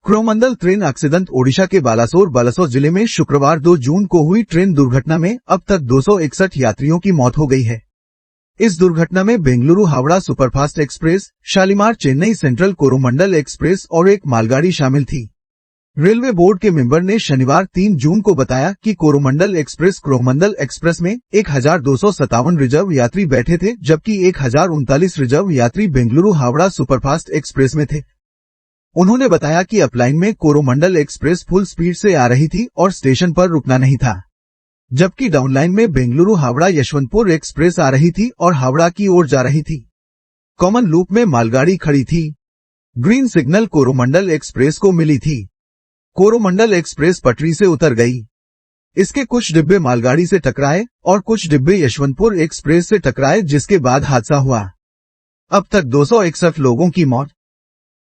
Coromandel train accident Odisha के बालासोर जिले में शुक्रवार 2 जून को हुई ट्रेन दुर्घटना में अब तक 261 यात्रियों की मौत हो गई है। इस दुर्घटना में Bengaluru Howrah superfast express, Shalimar Chennai central Coromandel express और एक मालगाड़ी शामिल थी। रेलवे बोर्ड के मेंबर ने शनिवार 3 जून को बताया कि कोरोमंडल एक्सप्रेस में 1257 रिजर्व यात्री बैठे थे, जबकि 1039 रिजर्व यात्री बेंगलुरु हावड़ा सुपरफास्ट एक्सप्रेस में थे। उन्होंने बताया कि अपलाइन में कोरोमंडल एक्सप्रेस फुल स्पीड से आ रही थी और स्टेशन पर रुकना नहीं था, जबकि डाउनलाइन में बेंगलुरु हावड़ा यशवंतपुर एक्सप्रेस आ रही थी और हावड़ा की ओर जा रही थी। कॉमन लूप में मालगाड़ी खड़ी थी। ग्रीन सिग्नल कोरोमंडल एक्सप्रेस को मिली थी। कोरोमंडल एक्सप्रेस पटरी से उतर गई। इसके कुछ डिब्बे मालगाड़ी से टकराए और कुछ डिब्बे यशवंतपुर एक्सप्रेस से टकराए, जिसके बाद हादसा हुआ। अब तक 261 लोगों की मौत।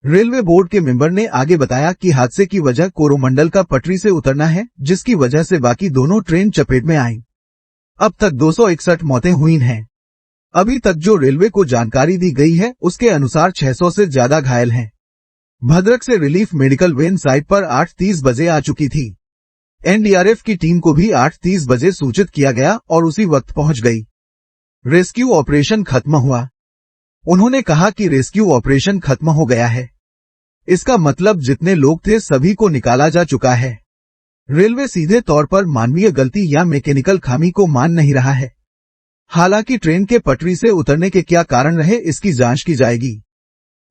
रेलवे बोर्ड के मेंबर ने आगे बताया कि हादसे की वजह कोरोमंडल का पटरी से उतरना है, जिसकी वजह से बाकी दोनों ट्रेन चपेट में आई। अब तक 261 मौतें हुई हैं। अभी तक जो रेलवे को जानकारी दी गई है उसके अनुसार 600 से ज्यादा घायल हैं। भद्रक से रिलीफ मेडिकल वैन साइट पर 8:30 बजे आ चुकी थी। एनडीआरएफ की टीम को भी 8:30 बजे सूचित किया गया और उसी वक्त पहुंच गई। रेस्क्यू ऑपरेशन खत्म हुआ। उन्होंने कहा कि रेस्क्यू ऑपरेशन खत्म हो गया है। इसका मतलब जितने लोग थे सभी को निकाला जा चुका है। रेलवे सीधे तौर पर मानवीय गलती या मैकेनिकल खामी को मान नहीं रहा है। हालांकि ट्रेन के पटरी से उतरने के क्या कारण रहे, इसकी जांच की जाएगी।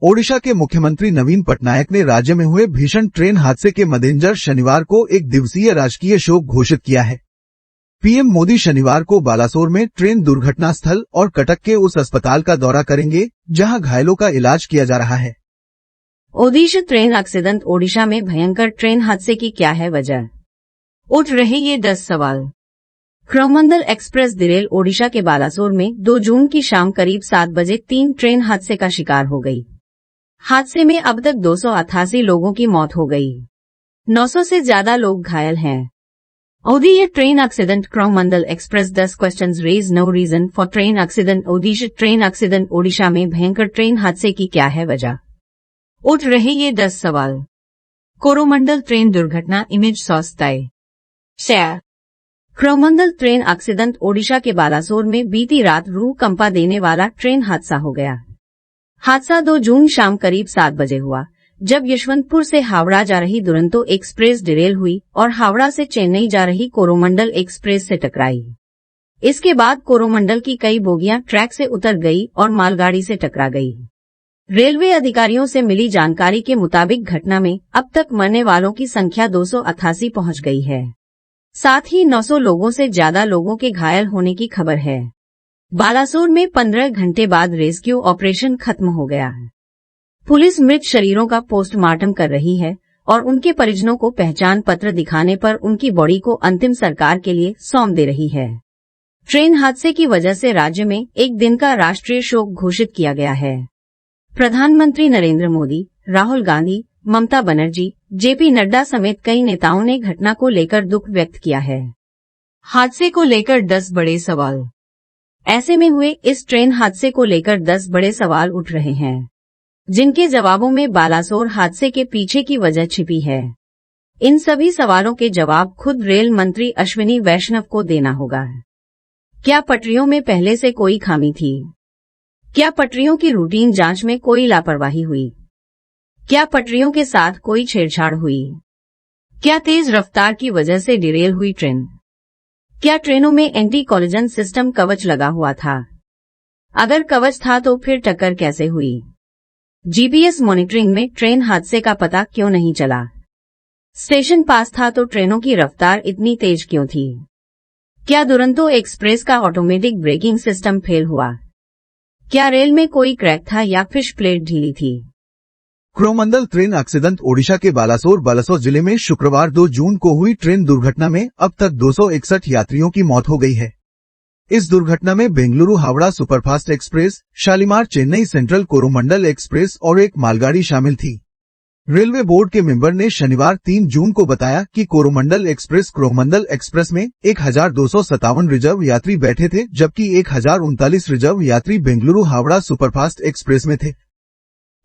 ओडिशा के मुख्यमंत्री नवीन पटनायक ने राज्य में हुए भीषण ट्रेन हादसे के मद्देनजर शनिवार को एक दिवसीय राजकीय शोक घोषित किया है। पीएम मोदी शनिवार को बालासोर में ट्रेन दुर्घटना स्थल और कटक के उस अस्पताल का दौरा करेंगे जहां घायलों का इलाज किया जा रहा है। Odisha train accident. ओडिशा में भयंकर ट्रेन हादसे की क्या है वजह? उठ रहे ये 10 सवाल। Coromandel express Daryl. ओडिशा के बालासोर में 2 जून की शाम करीब 7 बजे 3 ट्रेन हादसे का शिकार हो गई। हादसे में अब तक 288 लोगों की मौत हो गई। 900 से ज्यादा लोग घायल हैं। Odisha train accident. Coromandel express 10 questions raise no reason for train accident. Odisha train accident. Odisha में भयंकर ट्रेन हादसे की क्या है वजह? उठ रहे ये 10 सवाल। कोरोमंडल ट्रेन दुर्घटना। इमेज सोर्स तय share. Coromandel train accident. Odisha के बालासोर में बीती रात रूह कंपा देने वाला ट्रेन हादसा हो गया। हादसा 2 जून शाम करीब 7 बजे हुआ, जब यशवंतपुर से हावड़ा जा रही दुरंतो एक्सप्रेस डिरेल हुई और हावड़ा से चेन्नई जा रही कोरोमंडल एक्सप्रेस से टकराई। इसके बाद कोरोमंडल की कई बोगियां ट्रैक से उतर गई और मालगाड़ी से टकरा गई। रेलवे अधिकारियों से मिली जानकारी के मुताबिक घटना में अब तक मरने वालों की संख्या 288 पहुंच गई है। साथ ही 900 लोगों से ज्यादा लोगों के घायल होने की खबर है। बालासोर में 15 घंटे बाद रेस्क्यू ऑपरेशन खत्म हो गया है। पुलिस मृत शरीरों का पोस्टमार्टम कर रही है और उनके परिजनों को पहचान पत्र दिखाने पर उनकी बॉडी को अंतिम संस्कार के लिए सौंप दे रही है। ट्रेन हादसे की वजह से राज्य में एक दिन का राष्ट्रीय शोक घोषित किया गया है। प्रधानमंत्री नरेंद्र मोदी, राहुल गांधी, ममता बनर्जी, जेपी नड्डा समेत कई नेताओं ने घटना को लेकर दुख व्यक्त किया है। हादसे को लेकर 10 बड़े सवाल। ऐसे में हुए इस ट्रेन हादसे को लेकर 10 बड़े सवाल उठ रहे हैं, जिनके जवाबों में बालासोर हादसे के पीछे की वजह छिपी है। इन सभी सवालों के जवाब खुद रेल मंत्री अश्विनी वैष्णव को देना होगा। क्या पटरियों में पहले से कोई खामी थी? क्या पटरियों की रूटीन जांच में कोई लापरवाही हुई? क्या पटरियों के साथ कोई छेड़छाड़ हुई? क्या तेज रफ्तार की वजह से डिरेल हुई ट्रेन? क्या ट्रेनों में एंटी कोलिजन सिस्टम कवच लगा हुआ था? अगर कवच था तो फिर टक्कर कैसे हुई? जीपीएस मॉनिटरिंग में ट्रेन हादसे का पता क्यों नहीं चला? स्टेशन पास था तो ट्रेनों की रफ्तार इतनी तेज क्यों थी? क्या दुरंतो एक्सप्रेस का ऑटोमेटिक ब्रेकिंग सिस्टम फेल हुआ? क्या रेल में कोई क्रैक था या फिश प्लेट ढीली थी? Coromandel train accident. ओडिशा के बालासोर जिले में शुक्रवार 2 जून को हुई ट्रेन दुर्घटना में अब तक 261 यात्रियों की मौत हो गई है। इस दुर्घटना में Bengaluru Howrah superfast express, Shalimar Chennai central Coromandel express और एक मालगाड़ी शामिल थी। रेलवे बोर्ड के मेंबर ने शनिवार 3 जून को बताया कि कोरोमंडल एक्सप्रेस में 1257 रिजर्व यात्री बैठे थे, जबकि 1039 रिजर्व यात्री बेंगलुरु हावड़ा सुपरफास्ट एक्सप्रेस में थे।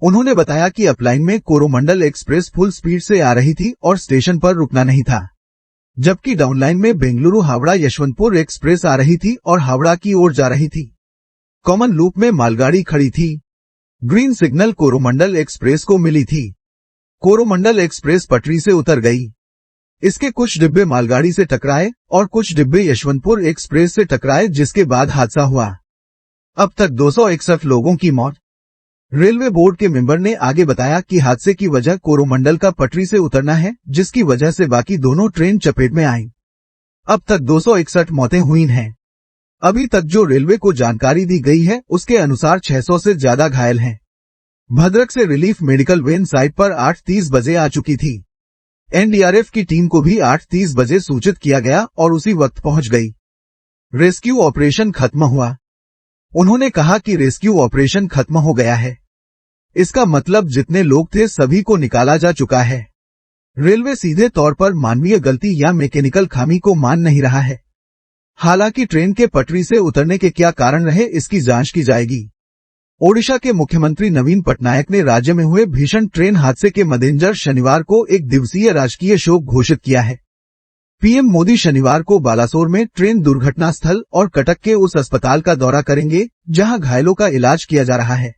उन्होंने बताया कि अपलाइन में कोरोमंडल एक्सप्रेस फुल स्पीड से आ रही थी और स्टेशन पर रुकना नहीं था, जबकि डाउनलाइन में बेंगलुरु हावड़ा यशवंतपुर एक्सप्रेस आ रही थी और हावड़ा की ओर जा रही थी। कॉमन लूप में मालगाड़ी खड़ी थी। ग्रीन सिग्नल कोरोमंडल एक्सप्रेस को मिली थी। कोरोमंडल एक्सप्रेस पटरी से उतर गई। इसके कुछ डिब्बे मालगाड़ी से टकराए और कुछ डिब्बे यशवंतपुर एक्सप्रेस से टकराए, जिसके बाद हादसा हुआ। अब तक 261 लोगों की मौत। रेलवे बोर्ड के मेंबर ने आगे बताया कि हादसे की वजह कोरोमंडल का पटरी से उतरना है, जिसकी वजह से बाकी दोनों ट्रेन चपेट में आई। अब तक 261 मौतें हुई हैं। अभी तक जो रेलवे को जानकारी दी गई है उसके अनुसार 600 से ज्यादा घायल हैं। भद्रक से रिलीफ मेडिकल वैन साइट पर 8:30 बजे आ चुकी थी। एनडीआरएफ की टीम को भी 8:30 बजे सूचित किया गया और उसी वक्त पहुंच गई। रेस्क्यू ऑपरेशन खत्म हुआ। उन्होंने कहा कि रेस्क्यू ऑपरेशन खत्म हो गया है। इसका मतलब जितने लोग थे सभी को निकाला जा चुका है। रेलवे सीधे तौर पर मानवीय गलती या मैकेनिकल खामी को मान नहीं रहा है। हालांकि ट्रेन के पटरी से उतरने के क्या कारण रहे, इसकी जांच की जाएगी। ओडिशा के मुख्यमंत्री नवीन पटनायक ने राज्य में हुए भीषण ट्रेन हादसे के मद्देनजर शनिवार को एक दिवसीय राजकीय शोक घोषित किया है। पीएम मोदी शनिवार को बालासोर में ट्रेन दुर्घटना स्थल और कटक के उस अस्पताल का दौरा करेंगे जहां घायलों का इलाज किया जा रहा है।